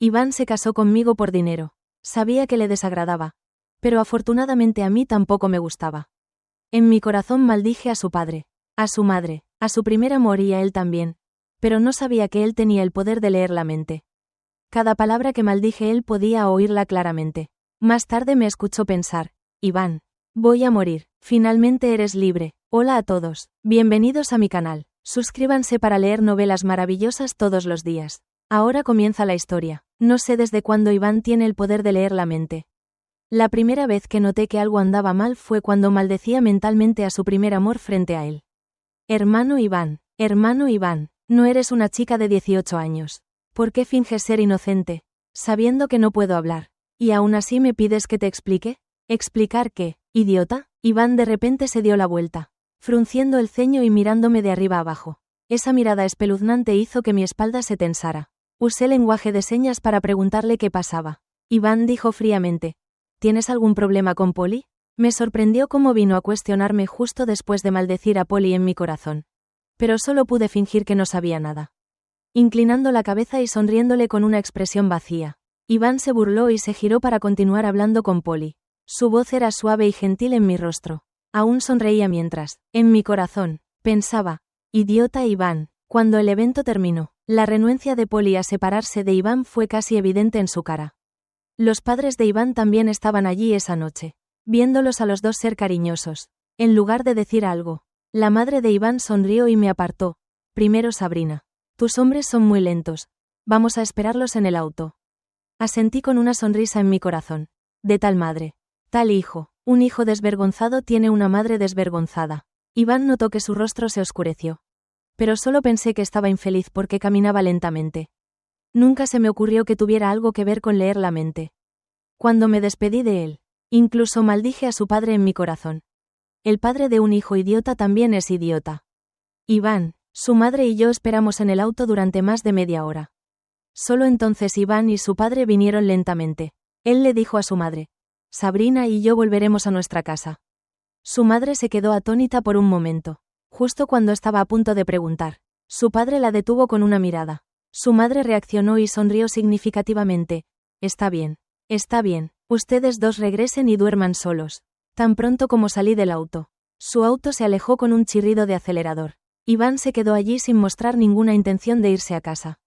Iván se casó conmigo por dinero. Sabía que le desagradaba. Pero afortunadamente a mí tampoco me gustaba. En mi corazón maldije a su padre, a su madre, a su primer amor y a él también. Pero no sabía que él tenía el poder de leer la mente. Cada palabra que maldije él podía oírla claramente. Más tarde me escuchó pensar: Iván, voy a morir, finalmente eres libre. Hola a todos, bienvenidos a mi canal. Suscríbanse para leer novelas maravillosas todos los días. Ahora comienza la historia. No sé desde cuándo Iván tiene el poder de leer la mente. La primera vez que noté que algo andaba mal fue cuando maldecía mentalmente a su primer amor frente a él. Hermano Iván, no eres una chica de 18 años. ¿Por qué finges ser inocente, sabiendo que no puedo hablar? ¿Y aún así me pides que te explique? ¿Explicar qué, idiota? Iván de repente se dio la vuelta, frunciendo el ceño y mirándome de arriba abajo. Esa mirada espeluznante hizo que mi espalda se tensara. Usé lenguaje de señas para preguntarle qué pasaba. Iván dijo fríamente: ¿Tienes algún problema con Polly? Me sorprendió cómo vino a cuestionarme justo después de maldecir a Polly en mi corazón. Pero solo pude fingir que no sabía nada. Inclinando la cabeza y sonriéndole con una expresión vacía, Iván se burló y se giró para continuar hablando con Polly. Su voz era suave y gentil en mi rostro. Aún sonreía mientras, en mi corazón, pensaba: idiota Iván. Cuando el evento terminó, la renuencia de Polly a separarse de Iván fue casi evidente en su cara. Los padres de Iván también estaban allí esa noche, viéndolos a los dos ser cariñosos. En lugar de decir algo, la madre de Iván sonrió y me apartó. Primero Sabrina. Tus hombres son muy lentos. Vamos a esperarlos en el auto. Asentí con una sonrisa en mi corazón. De tal madre, tal hijo. Un hijo desvergonzado tiene una madre desvergonzada. Iván notó que su rostro se oscureció. Pero solo pensé que estaba infeliz porque caminaba lentamente. Nunca se me ocurrió que tuviera algo que ver con leer la mente. Cuando me despedí de él, incluso maldije a su padre en mi corazón. El padre de un hijo idiota también es idiota. Iván, su madre y yo esperamos en el auto durante más de media hora. Solo entonces Iván y su padre vinieron lentamente. Él le dijo a su madre: Sabrina y yo volveremos a nuestra casa. Su madre se quedó atónita por un momento. Justo cuando estaba a punto de preguntar, su padre la detuvo con una mirada. Su madre reaccionó y sonrió significativamente. Está bien, ustedes dos regresen y duerman solos. Tan pronto como salí del auto, su auto se alejó con un chirrido de acelerador. Iván se quedó allí sin mostrar ninguna intención de irse a casa.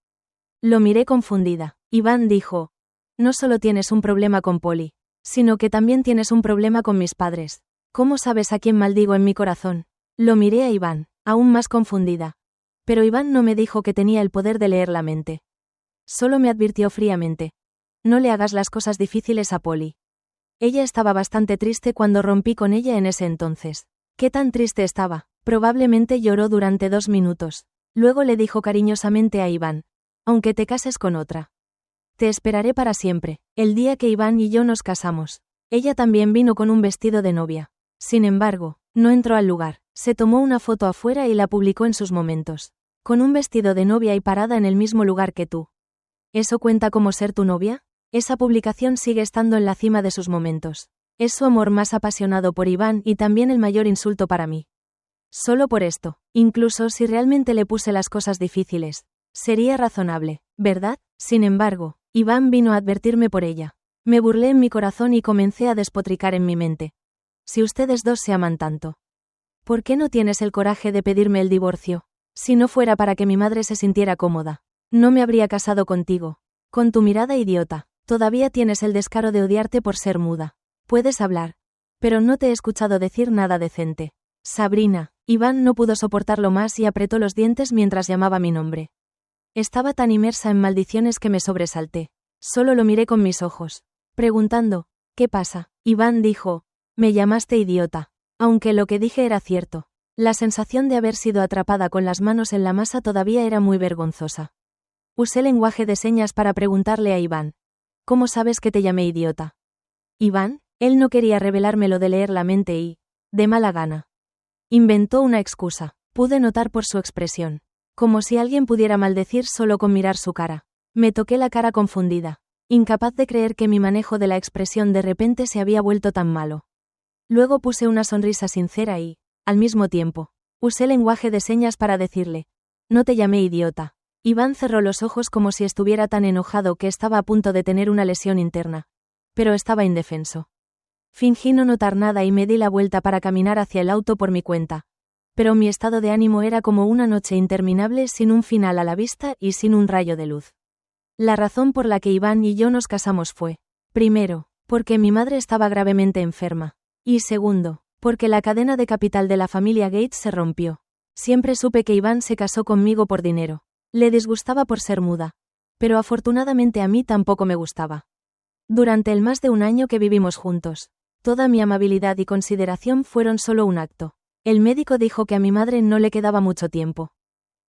Lo miré confundida. Iván dijo: No solo tienes un problema con Polly, sino que también tienes un problema con mis padres. ¿Cómo sabes a quién maldigo en mi corazón? Lo miré a Iván, aún más confundida. Pero Iván no me dijo que tenía el poder de leer la mente. Solo me advirtió fríamente: No le hagas las cosas difíciles a Polly. Ella estaba bastante triste cuando rompí con ella en ese entonces. ¿Qué tan triste estaba? Probablemente lloró durante 2 minutos. Luego le dijo cariñosamente a Iván: Aunque te cases con otra, te esperaré para siempre. El día que Iván y yo nos casamos, ella también vino con un vestido de novia. Sin embargo, no entró al lugar. Se tomó una foto afuera y la publicó en sus momentos. Con un vestido de novia y parada en el mismo lugar que tú. ¿Eso cuenta como ser tu novia? Esa publicación sigue estando en la cima de sus momentos. Es su amor más apasionado por Iván y también el mayor insulto para mí. Solo por esto, incluso si realmente le puse las cosas difíciles, sería razonable, ¿verdad? Sin embargo, Iván vino a advertirme por ella. Me burlé en mi corazón y comencé a despotricar en mi mente. Si ustedes dos se aman tanto, ¿por qué no tienes el coraje de pedirme el divorcio? Si no fuera para que mi madre se sintiera cómoda, no me habría casado contigo. Con tu mirada idiota, todavía tienes el descaro de odiarte por ser muda. Puedes hablar, pero no te he escuchado decir nada decente. Sabrina. Iván no pudo soportarlo más y apretó los dientes mientras llamaba mi nombre. Estaba tan inmersa en maldiciones que me sobresalté. Solo lo miré con mis ojos, preguntando: ¿Qué pasa? Iván dijo: Me llamaste idiota. Aunque lo que dije era cierto, la sensación de haber sido atrapada con las manos en la masa todavía era muy vergonzosa. Usé lenguaje de señas para preguntarle a Iván: ¿Cómo sabes que te llamé idiota? Iván, él no quería revelarme lo de leer la mente y, de mala gana, inventó una excusa. Pude notar por su expresión, como si alguien pudiera maldecir solo con mirar su cara. Me toqué la cara confundida, incapaz de creer que mi manejo de la expresión de repente se había vuelto tan malo. Luego puse una sonrisa sincera y, al mismo tiempo, usé lenguaje de señas para decirle: No te llamé idiota. Iván cerró los ojos como si estuviera tan enojado que estaba a punto de tener una lesión interna. Pero estaba indefenso. Fingí no notar nada y me di la vuelta para caminar hacia el auto por mi cuenta. Pero mi estado de ánimo era como una noche interminable sin un final a la vista y sin un rayo de luz. La razón por la que Iván y yo nos casamos fue, primero, porque mi madre estaba gravemente enferma. Y segundo, porque la cadena de capital de la familia Gates se rompió. Siempre supe que Iván se casó conmigo por dinero. Le disgustaba por ser muda. Pero afortunadamente a mí tampoco me gustaba. Durante el más de un año que vivimos juntos, toda mi amabilidad y consideración fueron solo un acto. El médico dijo que a mi madre no le quedaba mucho tiempo.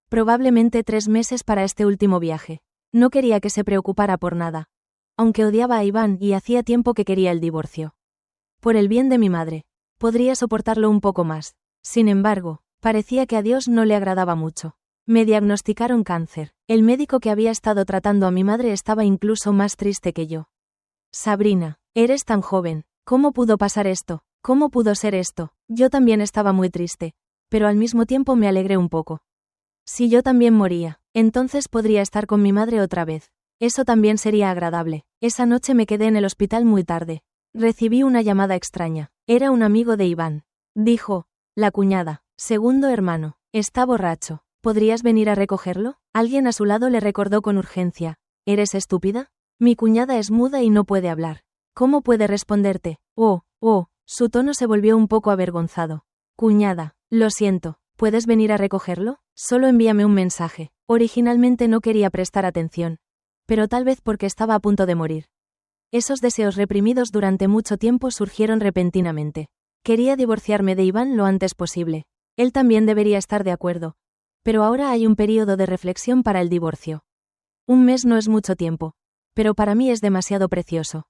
Probablemente 3 meses para este último viaje. No quería que se preocupara por nada. Aunque odiaba a Iván y hacía tiempo que quería el divorcio. Por el bien de mi madre, podría soportarlo un poco más. Sin embargo, parecía que a Dios no le agradaba mucho. Me diagnosticaron cáncer. El médico que había estado tratando a mi madre estaba incluso más triste que yo. Sabrina, eres tan joven. ¿Cómo pudo pasar esto? ¿Cómo pudo ser esto? Yo también estaba muy triste. Pero al mismo tiempo me alegré un poco. Si yo también moría, entonces podría estar con mi madre otra vez. Eso también sería agradable. Esa noche me quedé en el hospital muy tarde. Recibí una llamada extraña. Era un amigo de Iván. Dijo, la cuñada, segundo hermano, está borracho. ¿Podrías venir a recogerlo? Alguien a su lado le recordó con urgencia. ¿Eres estúpida? Mi cuñada es muda y no puede hablar. ¿Cómo puede responderte? Su tono se volvió un poco avergonzado. Cuñada, lo siento, ¿puedes venir a recogerlo? Solo envíame un mensaje. Originalmente no quería prestar atención. Pero tal vez porque estaba a punto de morir. Esos deseos reprimidos durante mucho tiempo surgieron repentinamente. Quería divorciarme de Iván lo antes posible. Él también debería estar de acuerdo. Pero ahora hay un periodo de reflexión para el divorcio. 1 mes no es mucho tiempo. Pero para mí es demasiado precioso.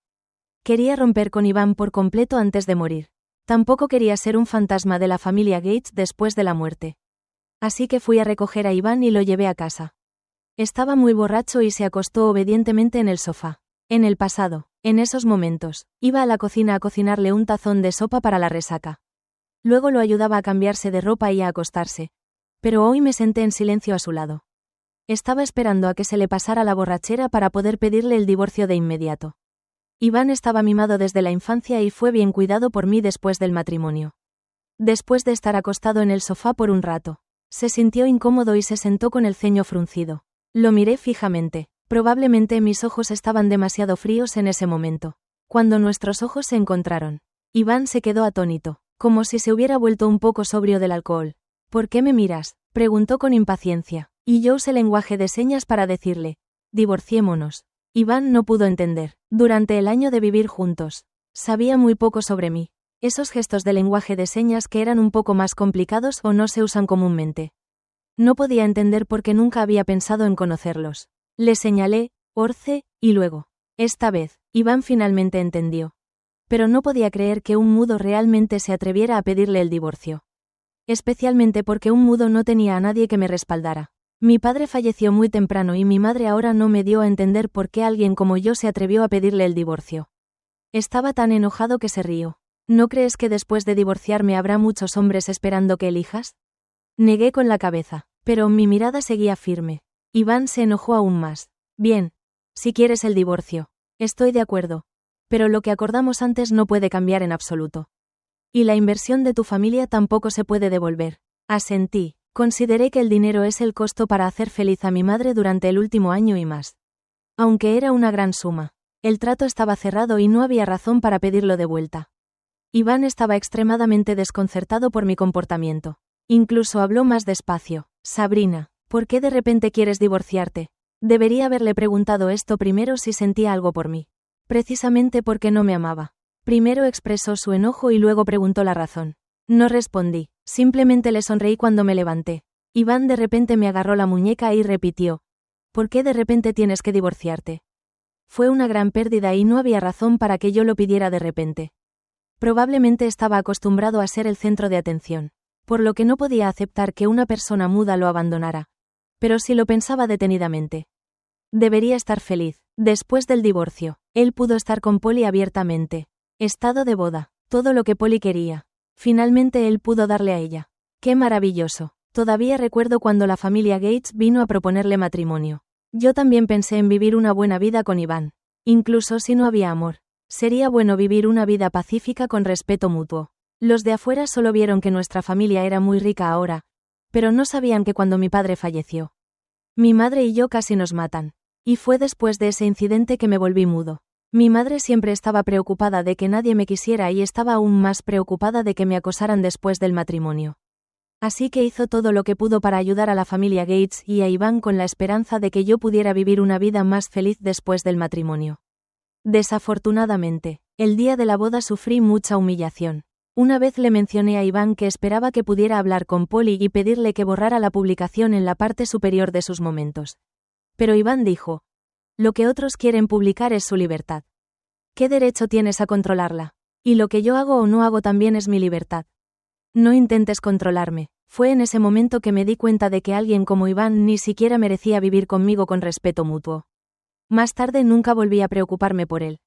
Quería romper con Iván por completo antes de morir. Tampoco quería ser un fantasma de la familia Gates después de la muerte. Así que fui a recoger a Iván y lo llevé a casa. Estaba muy borracho y se acostó obedientemente en el sofá. En el pasado, en esos momentos, iba a la cocina a cocinarle un tazón de sopa para la resaca. Luego lo ayudaba a cambiarse de ropa y a acostarse. Pero hoy me senté en silencio a su lado. Estaba esperando a que se le pasara la borrachera para poder pedirle el divorcio de inmediato. Iván estaba mimado desde la infancia y fue bien cuidado por mí después del matrimonio. Después de estar acostado en el sofá por un rato, se sintió incómodo y se sentó con el ceño fruncido. Lo miré fijamente. Probablemente mis ojos estaban demasiado fríos en ese momento. Cuando nuestros ojos se encontraron, Iván se quedó atónito, como si se hubiera vuelto un poco sobrio del alcohol. ¿Por qué me miras?, preguntó con impaciencia, y yo usé lenguaje de señas para decirle, divorciémonos. Iván no pudo entender. Durante el año de vivir juntos, sabía muy poco sobre mí. Esos gestos de lenguaje de señas que eran un poco más complicados o no se usan comúnmente. No podía entender porque nunca había pensado en conocerlos. Le señalé, Orce, y luego. Esta vez, Iván finalmente entendió. Pero no podía creer que un mudo realmente se atreviera a pedirle el divorcio. Especialmente porque un mudo no tenía a nadie que me respaldara. Mi padre falleció muy temprano y mi madre ahora no me dio a entender por qué alguien como yo se atrevió a pedirle el divorcio. Estaba tan enojado que se rió. ¿No crees que después de divorciarme habrá muchos hombres esperando que elijas? Negué con la cabeza, pero mi mirada seguía firme. Iván se enojó aún más. Bien. Si quieres el divorcio. Estoy de acuerdo. Pero lo que acordamos antes no puede cambiar en absoluto. Y la inversión de tu familia tampoco se puede devolver. Asentí. Consideré que el dinero es el costo para hacer feliz a mi madre durante el último año y más. Aunque era una gran suma. El trato estaba cerrado y no había razón para pedirlo de vuelta. Iván estaba extremadamente desconcertado por mi comportamiento. Incluso habló más despacio. Sabrina, ¿por qué de repente quieres divorciarte? Debería haberle preguntado esto primero si sentía algo por mí. Precisamente porque no me amaba. Primero expresó su enojo y luego preguntó la razón. No respondí, simplemente le sonreí cuando me levanté. Iván de repente me agarró la muñeca y repitió. ¿Por qué de repente tienes que divorciarte? Fue una gran pérdida y no había razón para que yo lo pidiera de repente. Probablemente estaba acostumbrado a ser el centro de atención, por lo que no podía aceptar que una persona muda lo abandonara. Pero si lo pensaba detenidamente. Debería estar feliz. Después del divorcio, él pudo estar con Polly abiertamente. Estado de boda, todo lo que Polly quería. Finalmente él pudo darle a ella. ¡Qué maravilloso! Todavía recuerdo cuando la familia Gates vino a proponerle matrimonio. Yo también pensé en vivir una buena vida con Iván. Incluso si no había amor. Sería bueno vivir una vida pacífica con respeto mutuo. Los de afuera solo vieron que nuestra familia era muy rica ahora, pero no sabían que cuando mi padre falleció, mi madre y yo casi nos matan. Y fue después de ese incidente que me volví mudo. Mi madre siempre estaba preocupada de que nadie me quisiera y estaba aún más preocupada de que me acosaran después del matrimonio. Así que hizo todo lo que pudo para ayudar a la familia Gates y a Iván con la esperanza de que yo pudiera vivir una vida más feliz después del matrimonio. Desafortunadamente, el día de la boda sufrí mucha humillación. Una vez le mencioné a Iván que esperaba que pudiera hablar con Polly y pedirle que borrara la publicación en la parte superior de sus momentos. Pero Iván dijo: lo que otros quieren publicar es su libertad. ¿Qué derecho tienes a controlarla? Y lo que yo hago o no hago también es mi libertad. No intentes controlarme. Fue en ese momento que me di cuenta de que alguien como Iván ni siquiera merecía vivir conmigo con respeto mutuo. Más tarde nunca volví a preocuparme por él.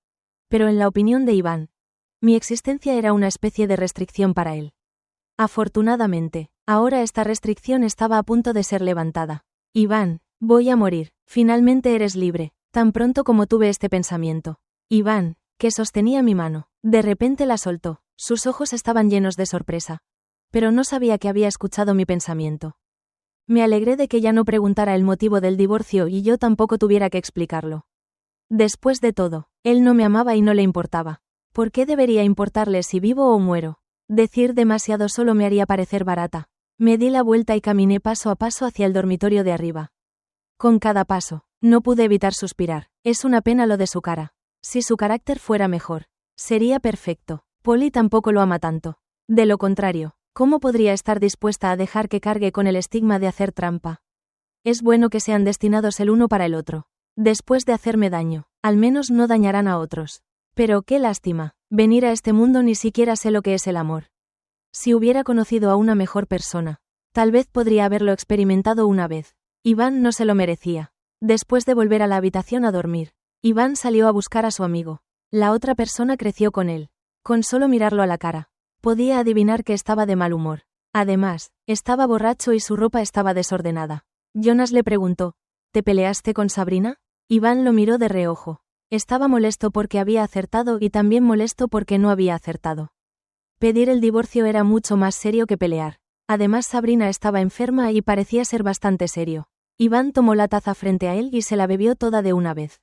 Pero en la opinión de Iván, mi existencia era una especie de restricción para él. Afortunadamente, ahora esta restricción estaba a punto de ser levantada. Iván, voy a morir. Finalmente eres libre. Tan pronto como tuve este pensamiento. Iván, que sostenía mi mano, de repente la soltó. Sus ojos estaban llenos de sorpresa. Pero no sabía que había escuchado mi pensamiento. Me alegré de que ya no preguntara el motivo del divorcio y yo tampoco tuviera que explicarlo. Después de todo, él no me amaba y no le importaba. ¿Por qué debería importarle si vivo o muero? Decir demasiado solo me haría parecer barata. Me di la vuelta y caminé paso a paso hacia el dormitorio de arriba. Con cada paso, no pude evitar suspirar. Es una pena lo de su cara. Si su carácter fuera mejor, sería perfecto. Polly tampoco lo ama tanto. De lo contrario, ¿cómo podría estar dispuesta a dejar que cargue con el estigma de hacer trampa? Es bueno que sean destinados el uno para el otro. Después de hacerme daño, al menos no dañarán a otros. Pero qué lástima, venir a este mundo ni siquiera sé lo que es el amor. Si hubiera conocido a una mejor persona, tal vez podría haberlo experimentado una vez. Iván no se lo merecía. Después de volver a la habitación a dormir, Iván salió a buscar a su amigo. La otra persona creció con él. Con solo mirarlo a la cara, podía adivinar que estaba de mal humor. Además, estaba borracho y su ropa estaba desordenada. Jonas le preguntó: ¿te peleaste con Sabrina? Iván lo miró de reojo. Estaba molesto porque había acertado y también molesto porque no había acertado. Pedir el divorcio era mucho más serio que pelear. Además, Sabrina estaba enferma y parecía ser bastante serio. Iván tomó la taza frente a él y se la bebió toda de una vez.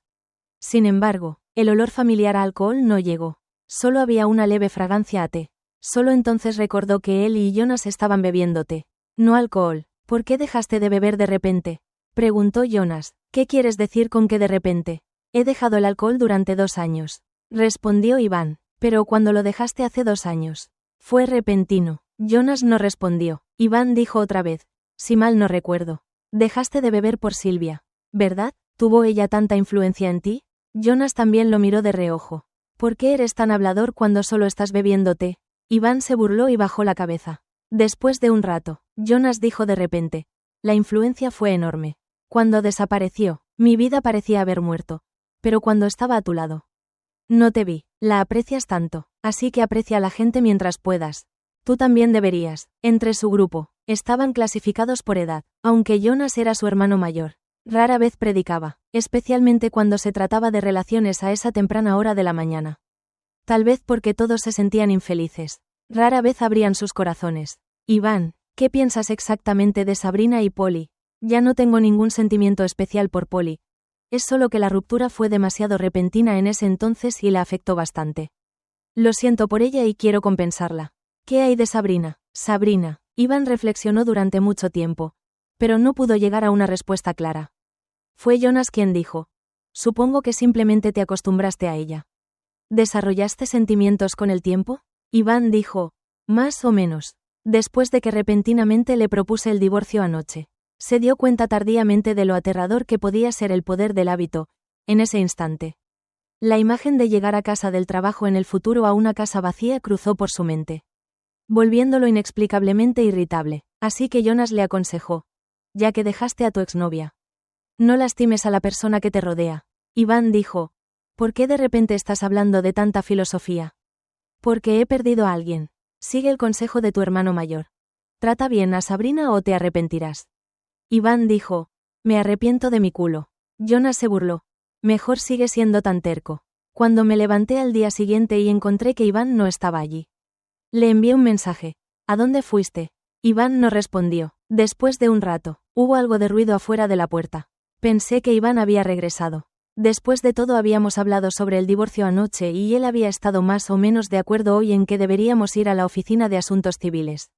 Sin embargo, el olor familiar a alcohol no llegó. Solo había una leve fragancia a té. Solo entonces recordó que él y Jonas estaban bebiendo té, no alcohol. ¿Por qué dejaste de beber de repente?, preguntó Jonas. ¿Qué quieres decir con que de repente? He dejado el alcohol durante 2 años, respondió Iván. Pero cuando lo dejaste hace 2 años, fue repentino. Jonas no respondió. Iván dijo otra vez: si mal no recuerdo, dejaste de beber por Silvia, ¿verdad? ¿Tuvo ella tanta influencia en ti? Jonas también lo miró de reojo. ¿Por qué eres tan hablador cuando solo estás bebiendo té? Iván se burló y bajó la cabeza. Después de un rato, Jonas dijo de repente: la influencia fue enorme. Cuando desapareció, mi vida parecía haber muerto. Pero cuando estaba a tu lado, no te vi. La aprecias tanto, así que aprecia a la gente mientras puedas. Tú también deberías. Entre su grupo, estaban clasificados por edad, aunque Jonas era su hermano mayor. Rara vez predicaba, especialmente cuando se trataba de relaciones a esa temprana hora de la mañana. Tal vez porque todos se sentían infelices. Rara vez abrían sus corazones. Iván, ¿qué piensas exactamente de Sabrina y Polly? Ya no tengo ningún sentimiento especial por Polly. Es solo que la ruptura fue demasiado repentina en ese entonces y la afectó bastante. Lo siento por ella y quiero compensarla. ¿Qué hay de Sabrina? Sabrina. Iván reflexionó durante mucho tiempo, pero no pudo llegar a una respuesta clara. Fue Jonas quien dijo: supongo que simplemente te acostumbraste a ella. ¿Desarrollaste sentimientos con el tiempo? Iván dijo: más o menos. Después de que repentinamente le propuse el divorcio anoche, se dio cuenta tardíamente de lo aterrador que podía ser el poder del hábito, en ese instante. La imagen de llegar a casa del trabajo en el futuro a una casa vacía cruzó por su mente, volviéndolo inexplicablemente irritable. Así que Jonas le aconsejó: ya que dejaste a tu exnovia, no lastimes a la persona que te rodea. Iván dijo: ¿por qué de repente estás hablando de tanta filosofía? Porque he perdido a alguien. Sigue el consejo de tu hermano mayor. Trata bien a Sabrina o te arrepentirás. Iván dijo, me arrepiento de mi culo. Jonas se burló. Mejor sigue siendo tan terco. Cuando me levanté al día siguiente y encontré que Iván no estaba allí. Le envié un mensaje. ¿A dónde fuiste? Iván no respondió. Después de un rato, hubo algo de ruido afuera de la puerta. Pensé que Iván había regresado. Después de todo habíamos hablado sobre el divorcio anoche y él había estado más o menos de acuerdo hoy en que deberíamos ir a la oficina de asuntos civiles.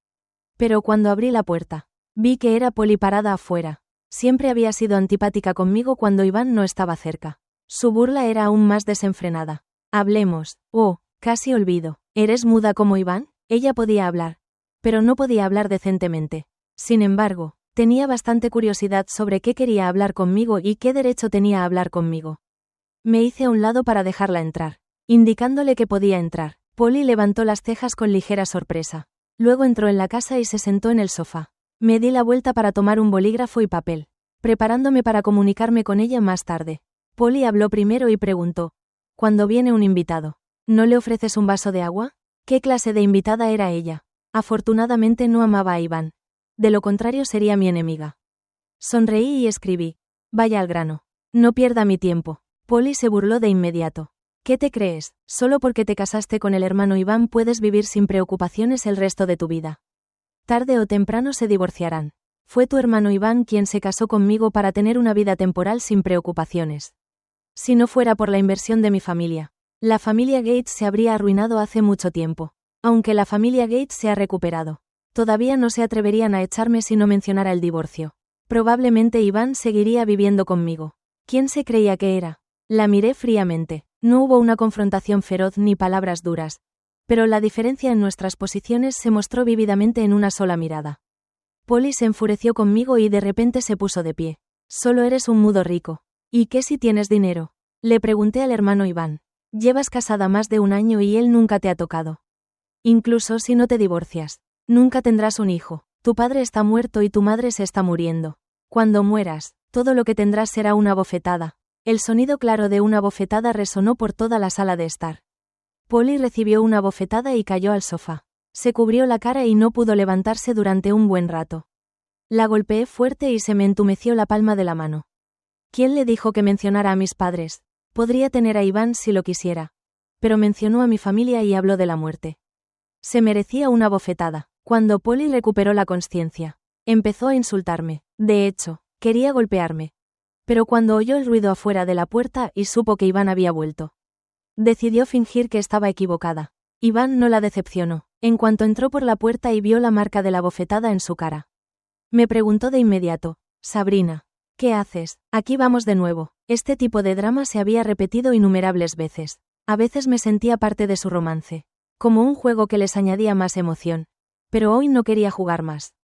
Pero cuando abrí la puerta, vi que era Polly parada afuera. Siempre había sido antipática conmigo cuando Iván no estaba cerca. Su burla era aún más desenfrenada. Hablemos. Oh, casi olvido. ¿Eres muda como Iván? Ella podía hablar. Pero no podía hablar decentemente. Sin embargo, tenía bastante curiosidad sobre qué quería hablar conmigo y qué derecho tenía a hablar conmigo. Me hice a un lado para dejarla entrar, indicándole que podía entrar. Polly levantó las cejas con ligera sorpresa. Luego entró en la casa y se sentó en el sofá. Me di la vuelta para tomar un bolígrafo y papel, preparándome para comunicarme con ella más tarde. Polly habló primero y preguntó, ¿cuándo viene un invitado? ¿No le ofreces un vaso de agua? ¿Qué clase de invitada era ella? Afortunadamente no amaba a Iván. De lo contrario sería mi enemiga. Sonreí y escribí, vaya al grano. No pierda mi tiempo. Polly se burló de inmediato. ¿Qué te crees? Solo porque te casaste con el hermano Iván puedes vivir sin preocupaciones el resto de tu vida. Tarde o temprano se divorciarán. Fue tu hermano Iván quien se casó conmigo para tener una vida temporal sin preocupaciones. Si no fuera por la inversión de mi familia, la familia Gates se habría arruinado hace mucho tiempo. Aunque la familia Gates se ha recuperado, todavía no se atreverían a echarme si no mencionara el divorcio. Probablemente Iván seguiría viviendo conmigo. ¿Quién se creía que era? La miré fríamente. No hubo una confrontación feroz ni palabras duras. Pero la diferencia en nuestras posiciones se mostró vívidamente en una sola mirada. Polly se enfureció conmigo y de repente se puso de pie. Solo eres un mudo rico. ¿Y qué si tienes dinero? Le pregunté al hermano Iván. Llevas casada más de un año y él nunca te ha tocado. Incluso si no te divorcias, nunca tendrás un hijo. Tu padre está muerto y tu madre se está muriendo. Cuando mueras, todo lo que tendrás será una bofetada. El sonido claro de una bofetada resonó por toda la sala de estar. Polly recibió una bofetada y cayó al sofá. Se cubrió la cara y no pudo levantarse durante un buen rato. La golpeé fuerte y se me entumeció la palma de la mano. ¿Quién le dijo que mencionara a mis padres? Podría tener a Iván si lo quisiera. Pero mencionó a mi familia y habló de la muerte. Se merecía una bofetada. Cuando Polly recuperó la consciencia, empezó a insultarme. De hecho, quería golpearme. Pero cuando oyó el ruido afuera de la puerta y supo que Iván había vuelto, decidió fingir que estaba equivocada. Iván no la decepcionó, en cuanto entró por la puerta y vio la marca de la bofetada en su cara. Me preguntó de inmediato, Sabrina, ¿qué haces? Aquí vamos de nuevo. Este tipo de drama se había repetido innumerables veces. A veces me sentía parte de su romance, como un juego que les añadía más emoción. Pero hoy no quería jugar más.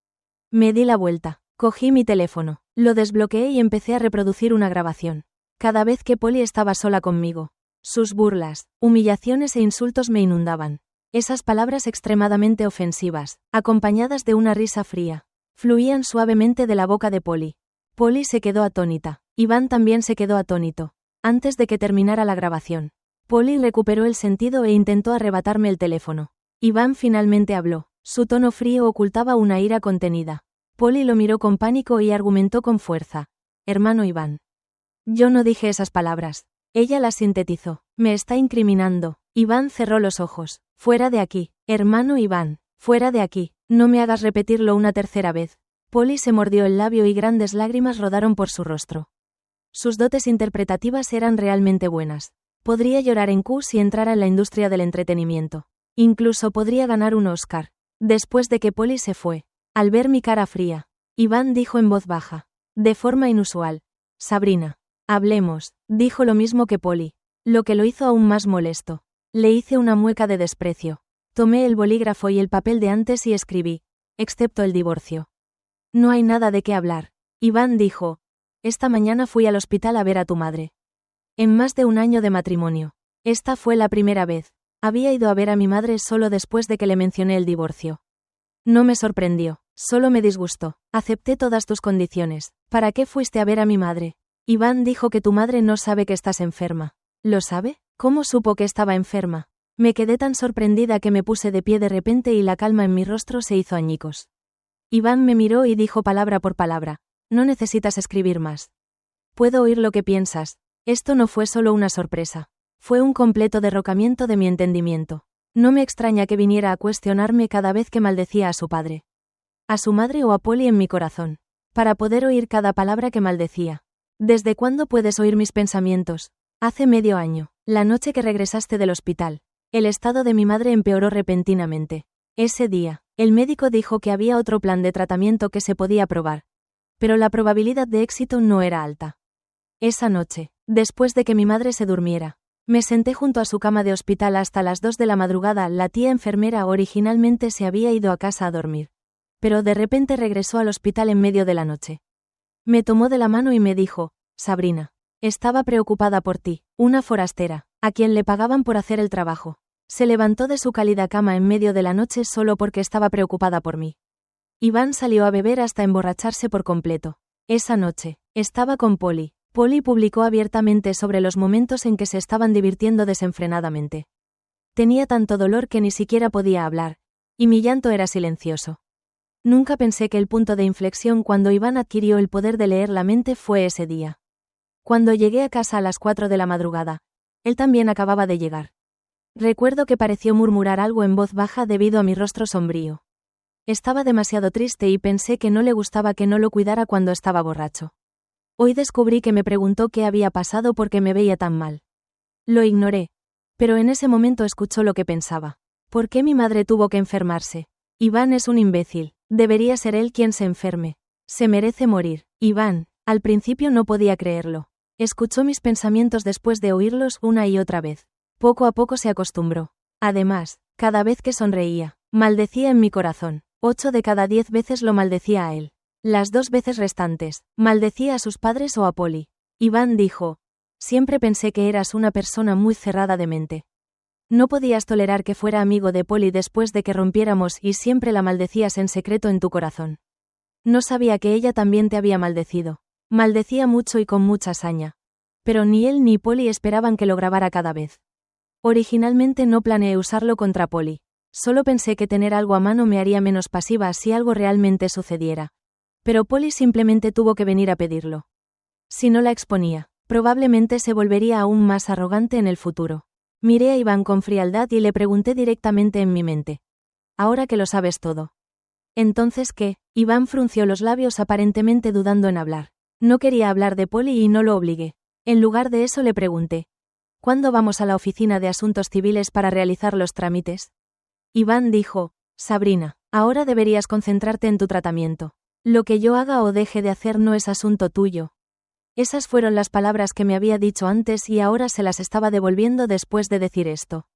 Me di la vuelta, cogí mi teléfono, lo desbloqueé y empecé a reproducir una grabación. Cada vez que Polly estaba sola conmigo, sus burlas, humillaciones e insultos me inundaban. Esas palabras extremadamente ofensivas, acompañadas de una risa fría, fluían suavemente de la boca de Polly. Polly se quedó atónita. Iván también se quedó atónito. Antes de que terminara la grabación, Polly recuperó el sentido e intentó arrebatarme el teléfono. Iván finalmente habló. Su tono frío ocultaba una ira contenida. Polly lo miró con pánico y argumentó con fuerza. Hermano Iván. Yo no dije esas palabras. Ella las sintetizó. Me está incriminando. Iván cerró los ojos. Fuera de aquí. Hermano Iván. Fuera de aquí. No me hagas repetirlo una tercera vez. Polly se mordió el labio y grandes lágrimas rodaron por su rostro. Sus dotes interpretativas eran realmente buenas. Podría llorar en Q si entrara en la industria del entretenimiento. Incluso podría ganar un Oscar. Después de que Polly se fue, al ver mi cara fría, Iván dijo en voz baja, de forma inusual, Sabrina, hablemos, dijo lo mismo que Polly, lo que lo hizo aún más molesto. Le hice una mueca de desprecio. Tomé el bolígrafo y el papel de antes y escribí, excepto el divorcio. No hay nada de qué hablar. Iván dijo, esta mañana fui al hospital a ver a tu madre. En más de un año de matrimonio. Esta fue la primera vez. Había ido a ver a mi madre solo después de que le mencioné el divorcio. No me sorprendió, solo me disgustó. Acepté todas tus condiciones. ¿Para qué fuiste a ver a mi madre? Iván dijo que tu madre no sabe que estás enferma. ¿Lo sabe? ¿Cómo supo que estaba enferma? Me quedé tan sorprendida que me puse de pie de repente y la calma en mi rostro se hizo añicos. Iván me miró y dijo palabra por palabra: no necesitas escribir más. Puedo oír lo que piensas. Esto no fue solo una sorpresa. Fue un completo derrocamiento de mi entendimiento. No me extraña que viniera a cuestionarme cada vez que maldecía a su padre, a su madre o a Polly en mi corazón, para poder oír cada palabra que maldecía. ¿Desde cuándo puedes oír mis pensamientos? Hace medio año, la noche que regresaste del hospital. El estado de mi madre empeoró repentinamente. Ese día, el médico dijo que había otro plan de tratamiento que se podía probar, pero la probabilidad de éxito no era alta. Esa noche, después de que mi madre se durmiera, me senté junto a su cama de hospital hasta las 2 de la madrugada. La tía enfermera originalmente se había ido a casa a dormir, pero de repente regresó al hospital en medio de la noche. Me tomó de la mano y me dijo: Sabrina, estaba preocupada por ti, una forastera, a quien le pagaban por hacer el trabajo. Se levantó de su cálida cama en medio de la noche solo porque estaba preocupada por mí. Iván salió a beber hasta emborracharse por completo. Esa noche, estaba con Polly. Polly publicó abiertamente sobre los momentos en que se estaban divirtiendo desenfrenadamente. Tenía tanto dolor que ni siquiera podía hablar, y mi llanto era silencioso. Nunca pensé que el punto de inflexión cuando Iván adquirió el poder de leer la mente fue ese día. Cuando llegué a casa a las 4 de la madrugada, él también acababa de llegar. Recuerdo que pareció murmurar algo en voz baja debido a mi rostro sombrío. Estaba demasiado triste y pensé que no le gustaba que no lo cuidara cuando estaba borracho. Hoy descubrí que me preguntó qué había pasado porque me veía tan mal. Lo ignoré, pero en ese momento escuchó lo que pensaba. ¿Por qué mi madre tuvo que enfermarse? Iván es un imbécil, debería ser él quien se enferme. Se merece morir. Iván, al principio no podía creerlo. Escuchó mis pensamientos después de oírlos una y otra vez. Poco a poco se acostumbró. Además, cada vez que sonreía, maldecía en mi corazón. 8 de cada 10 veces lo maldecía a él. Las 2 veces restantes, maldecía a sus padres o a Polly. Iván dijo: siempre pensé que eras una persona muy cerrada de mente. No podías tolerar que fuera amigo de Polly después de que rompiéramos y siempre la maldecías en secreto en tu corazón. No sabía que ella también te había maldecido. Maldecía mucho y con mucha saña. Pero ni él ni Polly esperaban que lo grabara cada vez. Originalmente no planeé usarlo contra Polly. Solo pensé que tener algo a mano me haría menos pasiva si algo realmente sucediera. Pero Polly simplemente tuvo que venir a pedirlo. Si no la exponía, probablemente se volvería aún más arrogante en el futuro. Miré a Iván con frialdad y le pregunté directamente en mi mente: ahora que lo sabes todo. ¿Entonces qué? Iván frunció los labios aparentemente dudando en hablar. No quería hablar de Polly y no lo obligué. En lugar de eso le pregunté: ¿cuándo vamos a la oficina de asuntos civiles para realizar los trámites? Iván dijo: Sabrina, ahora deberías concentrarte en tu tratamiento. Lo que yo haga o deje de hacer no es asunto tuyo. Esas fueron las palabras que me había dicho antes y ahora se las estaba devolviendo después de decir esto.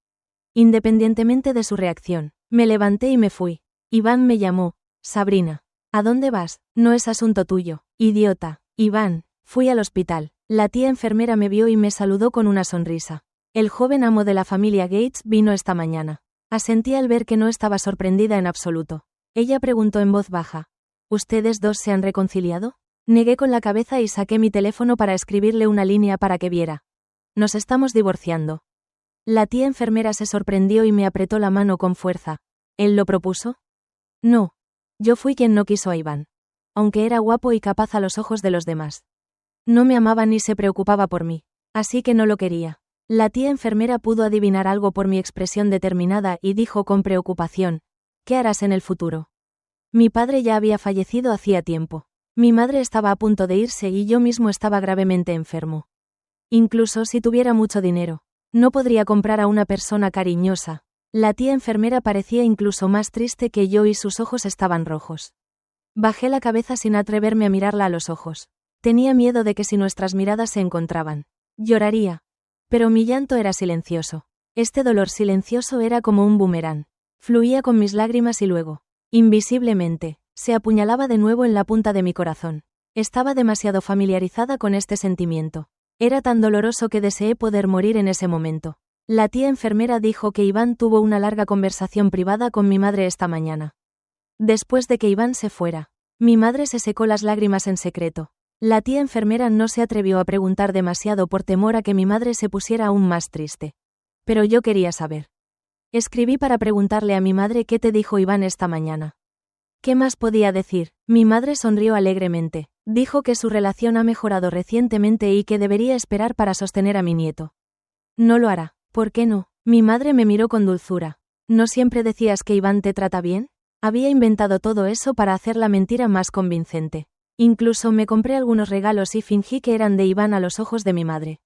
Independientemente de su reacción, me levanté y me fui. Iván me llamó: Sabrina, ¿a dónde vas? No es asunto tuyo, idiota. Iván, fui al hospital. La tía enfermera me vio y me saludó con una sonrisa. El joven amo de la familia Gates vino esta mañana. Asentí al ver que no estaba sorprendida en absoluto. Ella preguntó en voz baja: ¿ustedes dos se han reconciliado? Negué con la cabeza y saqué mi teléfono para escribirle una línea para que viera. Nos estamos divorciando. La tía enfermera se sorprendió y me apretó la mano con fuerza. ¿Él lo propuso? No. Yo fui quien no quiso a Iván. Aunque era guapo y capaz a los ojos de los demás. No me amaba ni se preocupaba por mí. Así que no lo quería. La tía enfermera pudo adivinar algo por mi expresión determinada y dijo con preocupación: ¿qué harás en el futuro? Mi padre ya había fallecido hacía tiempo. Mi madre estaba a punto de irse y yo mismo estaba gravemente enfermo. Incluso si tuviera mucho dinero, no podría comprar a una persona cariñosa. La tía enfermera parecía incluso más triste que yo y sus ojos estaban rojos. Bajé la cabeza sin atreverme a mirarla a los ojos. Tenía miedo de que si nuestras miradas se encontraban, lloraría. Pero mi llanto era silencioso. Este dolor silencioso era como un boomerang. Fluía con mis lágrimas y luego, invisiblemente, se apuñalaba de nuevo en la punta de mi corazón. Estaba demasiado familiarizada con este sentimiento. Era tan doloroso que deseé poder morir en ese momento. La tía enfermera dijo que Iván tuvo una larga conversación privada con mi madre esta mañana. Después de que Iván se fuera, mi madre se secó las lágrimas en secreto. La tía enfermera no se atrevió a preguntar demasiado por temor a que mi madre se pusiera aún más triste. Pero yo quería saber. Escribí para preguntarle a mi madre qué te dijo Iván esta mañana. ¿Qué más podía decir? Mi madre sonrió alegremente. Dijo que su relación ha mejorado recientemente y que debería esperar para sostener a mi nieto. No lo hará. ¿Por qué no? Mi madre me miró con dulzura. ¿No siempre decías que Iván te trata bien? Había inventado todo eso para hacer la mentira más convincente. Incluso me compré algunos regalos y fingí que eran de Iván a los ojos de mi madre.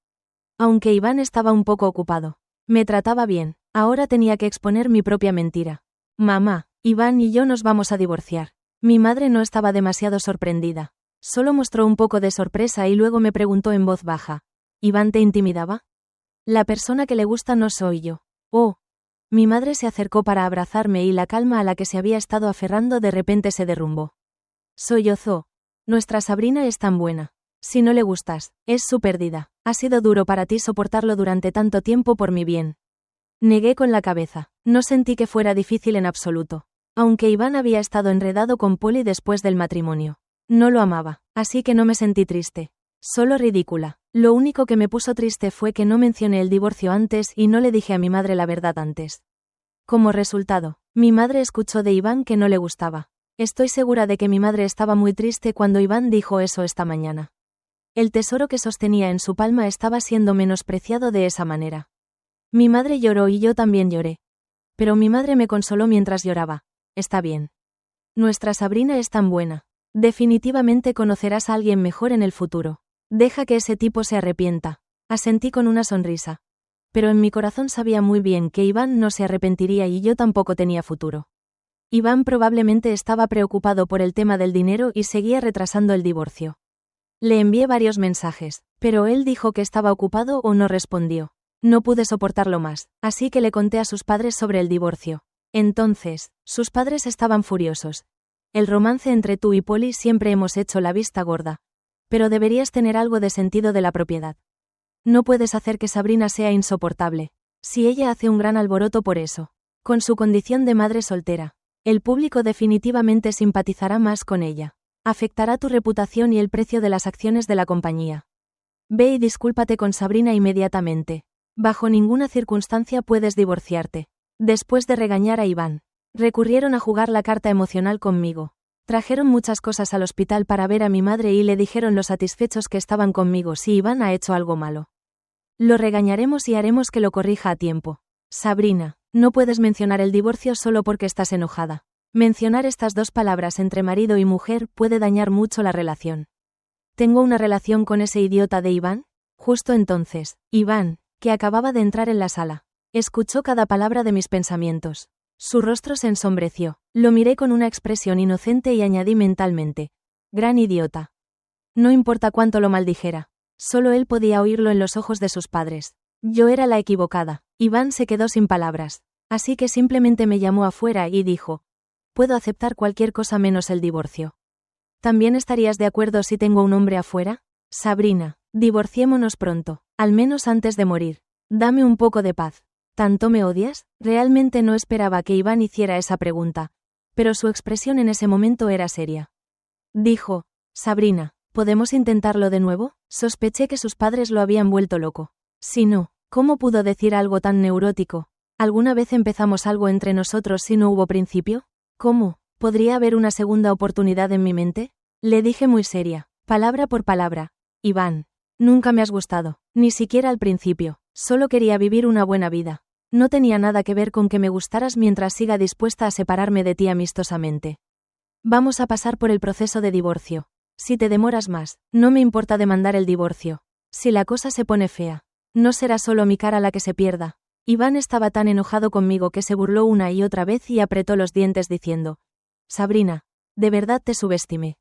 Aunque Iván estaba un poco ocupado. Me trataba bien. Ahora tenía que exponer mi propia mentira. Mamá, Iván y yo nos vamos a divorciar. Mi madre no estaba demasiado sorprendida. Solo mostró un poco de sorpresa y luego me preguntó en voz baja. ¿Iván te intimidaba? La persona que le gusta no soy yo. Oh. Mi madre se acercó para abrazarme y la calma a la que se había estado aferrando de repente se derrumbó. Sollozó. Nuestra Sabrina es tan buena. Si no le gustas, es su pérdida. Ha sido duro para ti soportarlo durante tanto tiempo por mi bien. Negué con la cabeza. No sentí que fuera difícil en absoluto. Aunque Iván había estado enredado con Polly después del matrimonio. No lo amaba, así que no me sentí triste. Solo ridícula. Lo único que me puso triste fue que no mencioné el divorcio antes y no le dije a mi madre la verdad antes. Como resultado, mi madre escuchó de Iván que no le gustaba. Estoy segura de que mi madre estaba muy triste cuando Iván dijo eso esta mañana. El tesoro que sostenía en su palma estaba siendo menospreciado de esa manera. Mi madre lloró y yo también lloré. Pero mi madre me consoló mientras lloraba. Está bien. Nuestra Sabrina es tan buena. Definitivamente conocerás a alguien mejor en el futuro. Deja que ese tipo se arrepienta. Asentí con una sonrisa. Pero en mi corazón sabía muy bien que Iván no se arrepentiría y yo tampoco tenía futuro. Iván probablemente estaba preocupado por el tema del dinero y seguía retrasando el divorcio. Le envié varios mensajes, pero él dijo que estaba ocupado o no respondió. No pude soportarlo más, así que le conté a sus padres sobre el divorcio. Entonces, sus padres estaban furiosos. El romance entre tú y Polly siempre hemos hecho la vista gorda. Pero deberías tener algo de sentido de la propiedad. No puedes hacer que Sabrina sea insoportable. Si ella hace un gran alboroto por eso. Con su condición de madre soltera. El público definitivamente simpatizará más con ella. Afectará tu reputación y el precio de las acciones de la compañía. Ve y discúlpate con Sabrina inmediatamente. Bajo ninguna circunstancia puedes divorciarte. Después de regañar a Iván, recurrieron a jugar la carta emocional conmigo. Trajeron muchas cosas al hospital para ver a mi madre y le dijeron lo satisfechos que estaban conmigo si Iván ha hecho algo malo. Lo regañaremos y haremos que lo corrija a tiempo. Sabrina, no puedes mencionar el divorcio solo porque estás enojada. Mencionar estas dos palabras entre marido y mujer puede dañar mucho la relación. ¿Tengo una relación con ese idiota de Iván? Justo entonces, Iván, que acababa de entrar en la sala, escuchó cada palabra de mis pensamientos. Su rostro se ensombreció. Lo miré con una expresión inocente y añadí mentalmente. Gran idiota. No importa cuánto lo maldijera. Solo él podía oírlo en los ojos de sus padres. Yo era la equivocada. Iván se quedó sin palabras. Así que simplemente me llamó afuera y dijo. Puedo aceptar cualquier cosa menos el divorcio. ¿También estarías de acuerdo si tengo un hombre afuera? Sabrina, divorciémonos pronto, al menos antes de morir. Dame un poco de paz. ¿Tanto me odias? Realmente no esperaba que Iván hiciera esa pregunta, pero su expresión en ese momento era seria. Dijo, Sabrina, ¿podemos intentarlo de nuevo? Sospeché que sus padres lo habían vuelto loco. Si no, ¿cómo pudo decir algo tan neurótico? ¿Alguna vez empezamos algo entre nosotros si no hubo principio? ¿Cómo? ¿Podría haber una segunda oportunidad en mi mente? Le dije muy seria, palabra por palabra. Iván, nunca me has gustado, ni siquiera al principio, solo quería vivir una buena vida. No tenía nada que ver con que me gustaras mientras siga dispuesta a separarme de ti amistosamente. Vamos a pasar por el proceso de divorcio. Si te demoras más, no me importa demandar el divorcio. Si la cosa se pone fea, no será solo mi cara la que se pierda. Iván estaba tan enojado conmigo que se burló una y otra vez y apretó los dientes diciendo, Sabrina, de verdad te subestimé.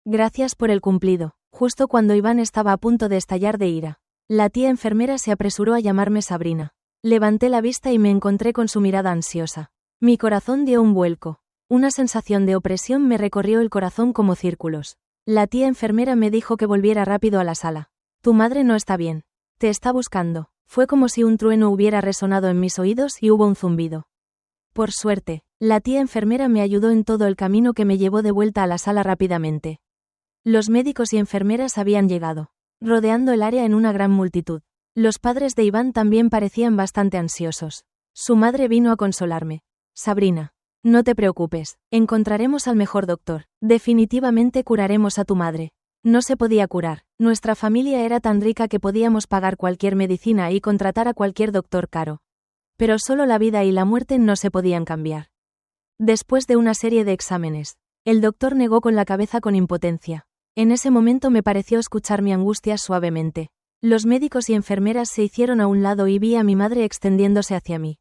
Gracias por el cumplido. Justo cuando Iván estaba a punto de estallar de ira, la tía enfermera se apresuró a llamarme Sabrina. Levanté la vista y me encontré con su mirada ansiosa. Mi corazón dio un vuelco. Una sensación de opresión me recorrió el corazón como círculos. La tía enfermera me dijo que volviera rápido a la sala. Tu madre no está bien. Te está buscando. Fue como si un trueno hubiera resonado en mis oídos y hubo un zumbido. Por suerte, la tía enfermera me ayudó en todo el camino que me llevó de vuelta a la sala rápidamente. Los médicos y enfermeras habían llegado, rodeando el área en una gran multitud. Los padres de Iván también parecían bastante ansiosos. Su madre vino a consolarme. Sabrina, No te preocupes, encontraremos al mejor doctor. Definitivamente curaremos a tu madre. No se podía curar, nuestra familia era tan rica que podíamos pagar cualquier medicina y contratar a cualquier doctor caro. Pero solo la vida y la muerte no se podían cambiar. Después de una serie de exámenes, el doctor negó con la cabeza con impotencia. En ese momento me pareció escuchar mi angustia suavemente. Los médicos y enfermeras se hicieron a un lado y vi a mi madre extendiéndose hacia mí.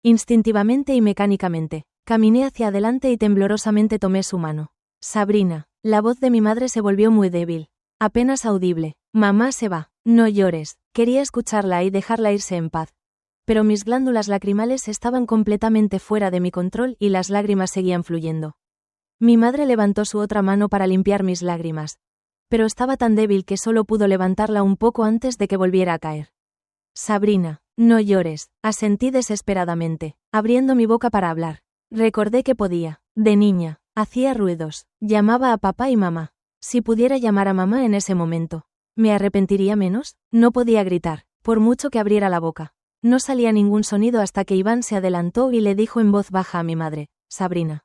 Instintivamente y mecánicamente, caminé hacia adelante y temblorosamente tomé su mano. Sabrina. La voz de mi madre se volvió muy débil, apenas audible. Mamá se va, no llores. Quería escucharla y dejarla irse en paz. Pero mis glándulas lacrimales estaban completamente fuera de mi control y las lágrimas seguían fluyendo. Mi madre levantó su otra mano para limpiar mis lágrimas. Pero estaba tan débil que solo pudo levantarla un poco antes de que volviera a caer. Sabrina, no llores, asentí desesperadamente, abriendo mi boca para hablar. Recordé que podía, de niña, hacía ruidos, llamaba a papá y mamá. Si pudiera llamar a mamá en ese momento, ¿me arrepentiría menos? No podía gritar, por mucho que abriera la boca. No salía ningún sonido hasta que Iván se adelantó y le dijo en voz baja a mi madre, Sabrina.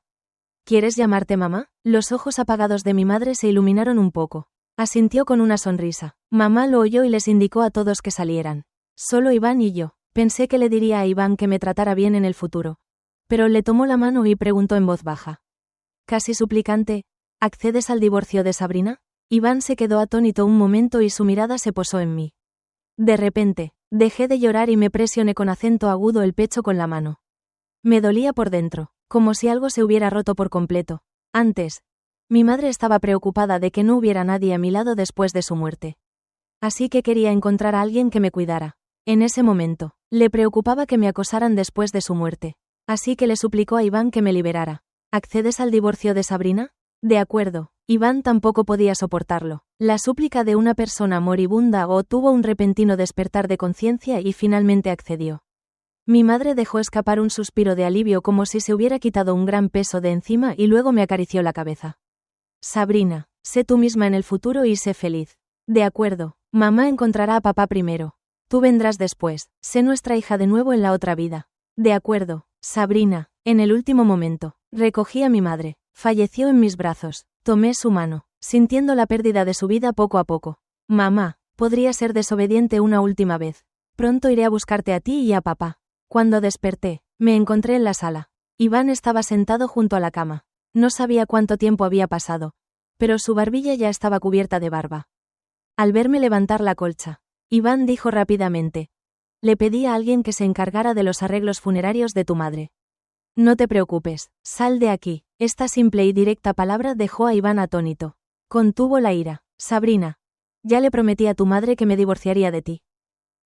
¿Quieres llamarte mamá? Los ojos apagados de mi madre se iluminaron un poco. Asintió con una sonrisa. Mamá lo oyó y les indicó a todos que salieran. Solo Iván y yo. Pensé que le diría a Iván que me tratara bien en el futuro. Pero le tomó la mano y preguntó en voz baja. Casi suplicante, ¿accedes al divorcio de Sabrina? Iván se quedó atónito un momento y su mirada se posó en mí. De repente, dejé de llorar y me presioné con acento agudo el pecho con la mano. Me dolía por dentro, como si algo se hubiera roto por completo. Antes, mi madre estaba preocupada de que no hubiera nadie a mi lado después de su muerte. Así que quería encontrar a alguien que me cuidara. En ese momento, le preocupaba que me acosaran después de su muerte. Así que le suplicó a Iván que me liberara. ¿Accedes al divorcio de Sabrina? De acuerdo. Iván tampoco podía soportarlo. La súplica de una persona moribunda o tuvo un repentino despertar de conciencia y finalmente accedió. Mi madre dejó escapar un suspiro de alivio como si se hubiera quitado un gran peso de encima y luego me acarició la cabeza. Sabrina, sé tú misma en el futuro y sé feliz. De acuerdo. Mamá encontrará a papá primero. Tú vendrás después. Sé nuestra hija de nuevo en la otra vida. De acuerdo. Sabrina, en el último momento, recogí a mi madre. Falleció en mis brazos. Tomé su mano, sintiendo la pérdida de su vida poco a poco. Mamá, podría ser desobediente una última vez. Pronto iré a buscarte a ti y a papá. Cuando desperté, me encontré en la sala. Iván estaba sentado junto a la cama. No sabía cuánto tiempo había pasado, pero su barbilla ya estaba cubierta de barba. Al verme levantar la colcha, Iván dijo rápidamente: le pedí a alguien que se encargara de los arreglos funerarios de tu madre. No te preocupes, sal de aquí. Esta simple y directa palabra dejó a Iván atónito. Contuvo la ira. Sabrina, ya le prometí a tu madre que me divorciaría de ti.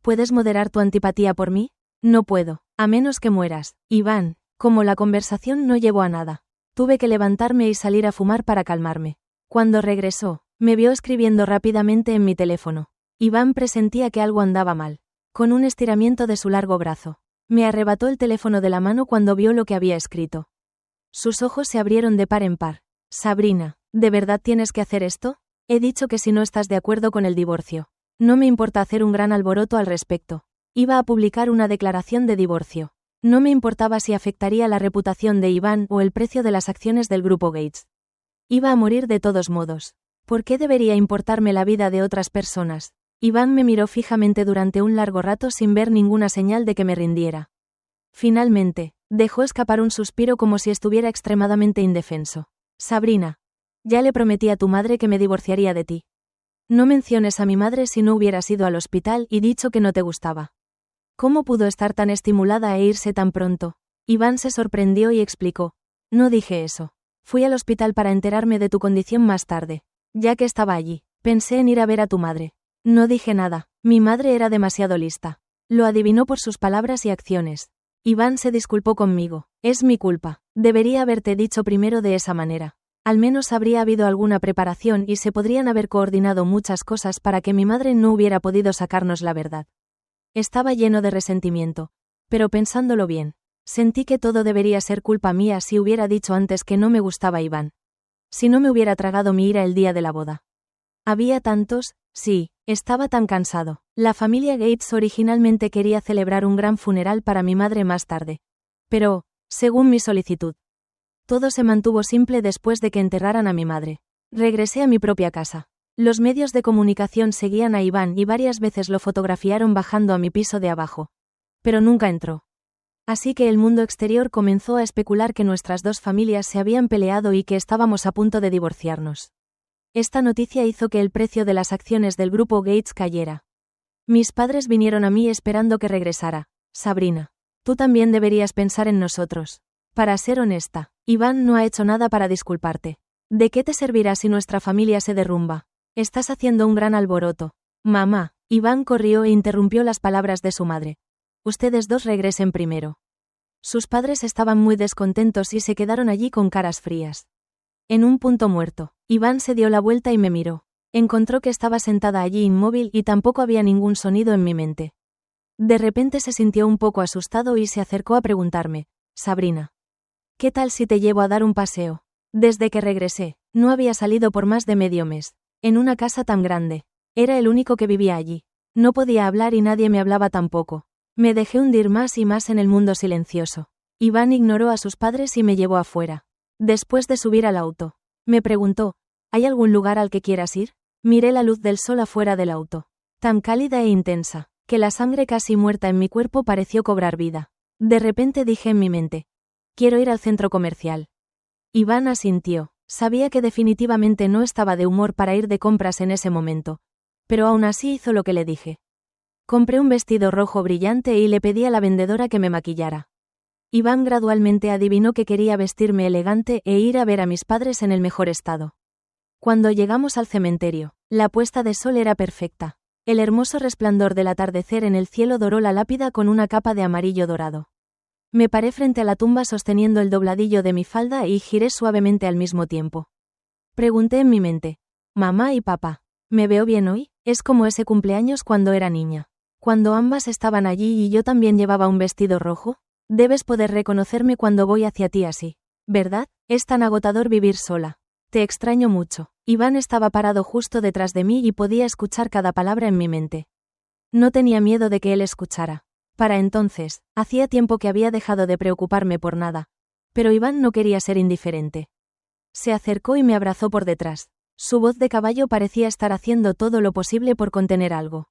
¿Puedes moderar tu antipatía por mí? No puedo, a menos que mueras. Iván, como la conversación no llevó a nada, tuve que levantarme y salir a fumar para calmarme. Cuando regresó, me vio escribiendo rápidamente en mi teléfono. Iván presentía que algo andaba mal. Con un estiramiento de su largo brazo, me arrebató el teléfono de la mano cuando vio lo que había escrito. Sus ojos se abrieron de par en par. Sabrina, ¿de verdad tienes que hacer esto? He dicho que si no estás de acuerdo con el divorcio, no me importa hacer un gran alboroto al respecto. Iba a publicar una declaración de divorcio. No me importaba si afectaría la reputación de Iván o el precio de las acciones del grupo Gates. Iba a morir de todos modos. ¿Por qué debería importarme la vida de otras personas? Iván me miró fijamente durante un largo rato sin ver ninguna señal de que me rindiera. Finalmente, dejó escapar un suspiro como si estuviera extremadamente indefenso. Sabrina, ya le prometí a tu madre que me divorciaría de ti. No menciones a mi madre si no hubieras ido al hospital y dicho que no te gustaba. ¿Cómo pudo estar tan estimulada e irse tan pronto? Iván se sorprendió y explicó. No dije eso. Fui al hospital para enterarme de tu condición más tarde. Ya que estaba allí, pensé en ir a ver a tu madre. No dije nada. Mi madre era demasiado lista. Lo adivinó por sus palabras y acciones. Iván se disculpó conmigo. Es mi culpa. Debería haberte dicho primero de esa manera. Al menos habría habido alguna preparación y se podrían haber coordinado muchas cosas para que mi madre no hubiera podido sacarnos la verdad. Estaba lleno de resentimiento. Pero pensándolo bien, sentí que todo debería ser culpa mía si hubiera dicho antes que no me gustaba Iván. Si no me hubiera tragado mi ira el día de la boda. Había tantos, sí, estaba tan cansado. La familia Gates originalmente quería celebrar un gran funeral para mi madre más tarde. Pero, según mi solicitud, Todo se mantuvo simple después de que enterraran a mi madre. Regresé a mi propia casa. Los medios de comunicación seguían a Iván y varias veces lo fotografiaron bajando a mi piso de abajo. Pero nunca entró. Así que el mundo exterior comenzó a especular que nuestras dos familias se habían peleado y que estábamos a punto de divorciarnos. Esta noticia hizo que el precio de las acciones del grupo Gates cayera. Mis padres vinieron a mí esperando que regresara. Sabrina, tú también deberías pensar en nosotros. Para ser honesta, Iván no ha hecho nada para disculparte. ¿De qué te servirá si nuestra familia se derrumba? Estás haciendo un gran alboroto. Mamá, Iván corrió e interrumpió las palabras de su madre. Ustedes dos regresen primero. Sus padres estaban muy descontentos y se quedaron allí con caras frías. En un punto muerto, Iván se dio la vuelta y me miró. Encontró que estaba sentada allí inmóvil y tampoco había ningún sonido en mi mente. De repente se sintió un poco asustado y se acercó a preguntarme, Sabrina, ¿qué tal si te llevo a dar un paseo? Desde que regresé, no había salido por más de medio mes. En una casa tan grande. Era el único que vivía allí. No podía hablar y nadie me hablaba tampoco. Me dejé hundir más y más en el mundo silencioso. Iván ignoró a sus padres y me llevó afuera. Después de subir al auto, me preguntó, ¿hay algún lugar al que quieras ir? Miré la luz del sol afuera del auto. Tan cálida e intensa, que la sangre casi muerta en mi cuerpo pareció cobrar vida. De repente dije en mi mente, quiero ir al centro comercial. Iván asintió. Sabía que definitivamente no estaba de humor para ir de compras en ese momento. Pero aún así hizo lo que le dije. Compré un vestido rojo brillante y le pedí a la vendedora que me maquillara. Iván gradualmente adivinó que quería vestirme elegante e ir a ver a mis padres en el mejor estado. Cuando llegamos al cementerio, la puesta de sol era perfecta. El hermoso resplandor del atardecer en el cielo doró la lápida con una capa de amarillo dorado. Me paré frente a la tumba sosteniendo el dobladillo de mi falda y giré suavemente al mismo tiempo. Pregunté en mi mente, mamá y papá, ¿me veo bien hoy? Es como ese cumpleaños cuando era niña. Cuando ambas estaban allí y yo también llevaba un vestido rojo. Debes poder reconocerme cuando voy hacia ti así, ¿verdad? Es tan agotador vivir sola. Te extraño mucho. Iván estaba parado justo detrás de mí y podía escuchar cada palabra en mi mente. No tenía miedo de que él escuchara. Para entonces, hacía tiempo que había dejado de preocuparme por nada. Pero Iván no quería ser indiferente. Se acercó y me abrazó por detrás. Su voz de caballo parecía estar haciendo todo lo posible por contener algo.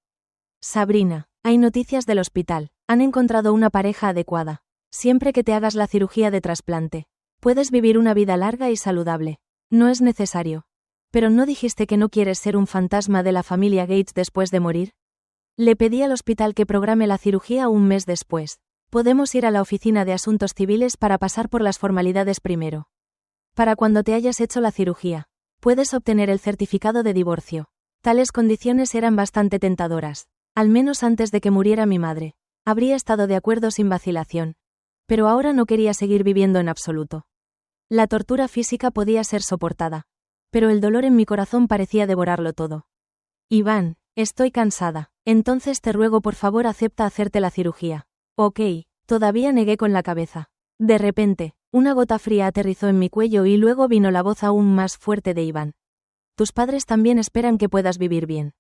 Sabrina, hay noticias del hospital. Han encontrado una pareja adecuada. Siempre que te hagas la cirugía de trasplante, puedes vivir una vida larga y saludable. No es necesario. Pero ¿no dijiste que no quieres ser un fantasma de la familia Gates después de morir? Le pedí al hospital que programe la cirugía un mes después. Podemos ir a la oficina de asuntos civiles para pasar por las formalidades primero. Para cuando te hayas hecho la cirugía, puedes obtener el certificado de divorcio. Tales condiciones eran bastante tentadoras. Al menos antes de que muriera mi madre. Habría estado de acuerdo sin vacilación. Pero ahora no quería seguir viviendo en absoluto. La tortura física podía ser soportada. Pero el dolor en mi corazón parecía devorarlo todo. Iván, estoy cansada. Entonces te ruego por favor acepta hacerte la cirugía. Ok, todavía negué con la cabeza. De repente, una gota fría aterrizó en mi cuello y luego vino la voz aún más fuerte de Iván. Tus padres también esperan que puedas vivir bien.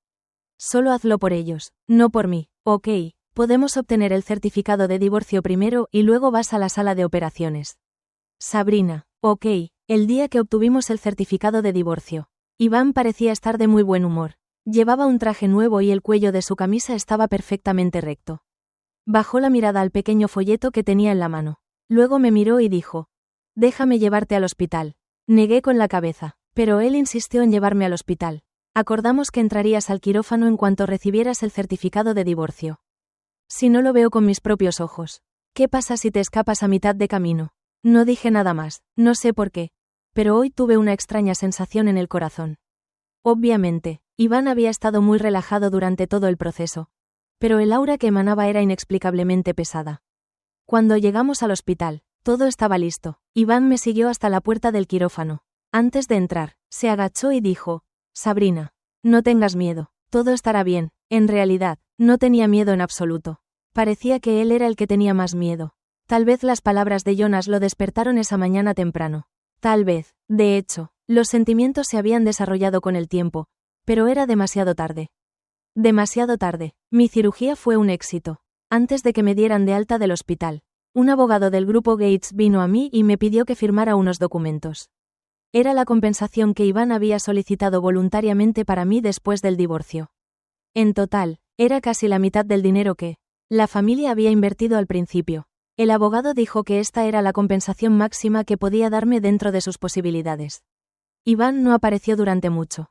Solo hazlo por ellos, no por mí. Ok, podemos obtener el certificado de divorcio primero y luego vas a la sala de operaciones. Sabrina, ok, el día que obtuvimos el certificado de divorcio. Iván parecía estar de muy buen humor. Llevaba un traje nuevo y el cuello de su camisa estaba perfectamente recto. Bajó la mirada al pequeño folleto que tenía en la mano. Luego me miró y dijo, déjame llevarte al hospital. Negué con la cabeza, pero él insistió en llevarme al hospital. Acordamos que entrarías al quirófano en cuanto recibieras el certificado de divorcio. Si no lo veo con mis propios ojos, ¿qué pasa si te escapas a mitad de camino? No dije nada más, no sé por qué, pero hoy tuve una extraña sensación en el corazón. Obviamente, Iván había estado muy relajado durante todo el proceso, pero el aura que emanaba era inexplicablemente pesada. Cuando llegamos al hospital, todo estaba listo. Iván me siguió hasta la puerta del quirófano. Antes de entrar, se agachó y dijo, Sabrina, no tengas miedo, todo estará bien. En realidad, no tenía miedo en absoluto. Parecía que él era el que tenía más miedo. Tal vez las palabras de Jonas lo despertaron esa mañana temprano. Tal vez, de hecho, los sentimientos se habían desarrollado con el tiempo, pero era demasiado tarde. Demasiado tarde. Mi cirugía fue un éxito. Antes de que me dieran de alta del hospital, Un abogado del grupo Gates vino a mí y me pidió que firmara unos documentos. Era la compensación que Iván había solicitado voluntariamente para mí después del divorcio. En total, era casi la mitad del dinero que la familia había invertido al principio. El abogado dijo que esta era la compensación máxima que podía darme dentro de sus posibilidades. Iván no apareció durante mucho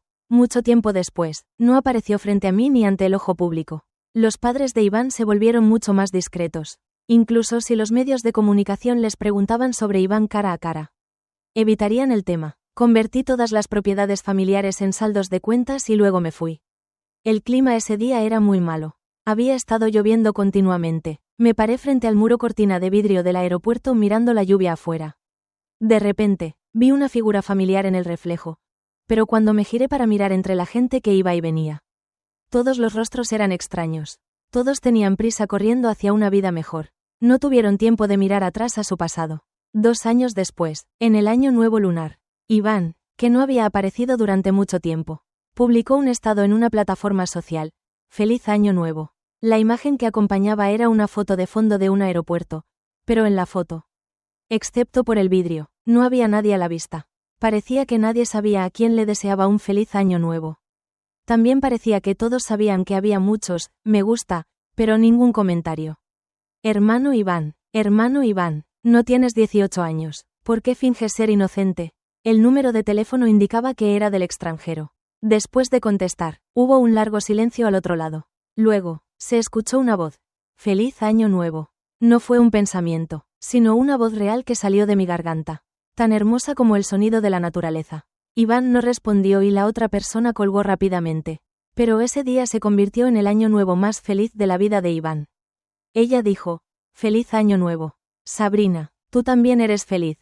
tiempo después, no apareció frente a mí ni ante el ojo público. Los padres de Iván se volvieron mucho más discretos, incluso si los medios de comunicación les preguntaban sobre Iván cara a cara. Evitarían el tema. Convertí todas las propiedades familiares en saldos de cuentas y luego me fui. El clima ese día era muy malo. Había estado lloviendo continuamente. Me paré frente al muro cortina de vidrio del aeropuerto mirando la lluvia afuera. De repente, vi una figura familiar en el reflejo. Pero cuando me giré para mirar entre la gente que iba y venía, todos los rostros eran extraños. Todos tenían prisa corriendo hacia una vida mejor. No tuvieron tiempo de mirar atrás a su pasado. 2 años después, en el año nuevo lunar, Iván, que no había aparecido durante mucho tiempo, publicó un estado en una plataforma social. Feliz año nuevo. La imagen que acompañaba era una foto de fondo de un aeropuerto, pero en la foto, excepto por el vidrio, no había nadie a la vista. Parecía que nadie sabía a quién le deseaba un feliz año nuevo. También parecía que todos sabían que había muchos me gusta, pero ningún comentario. Hermano Iván, no tienes 18 años, ¿por qué finges ser inocente? El número de teléfono indicaba que era del extranjero. Después de contestar, hubo un largo silencio al otro lado. Luego, se escuchó una voz. Feliz año nuevo. No fue un pensamiento, sino una voz real que salió de mi garganta, tan hermosa como el sonido de la naturaleza. Iván no respondió y la otra persona colgó rápidamente. Pero ese día se convirtió en el año nuevo más feliz de la vida de Iván. Ella dijo, feliz año nuevo. Sabrina, tú también eres feliz.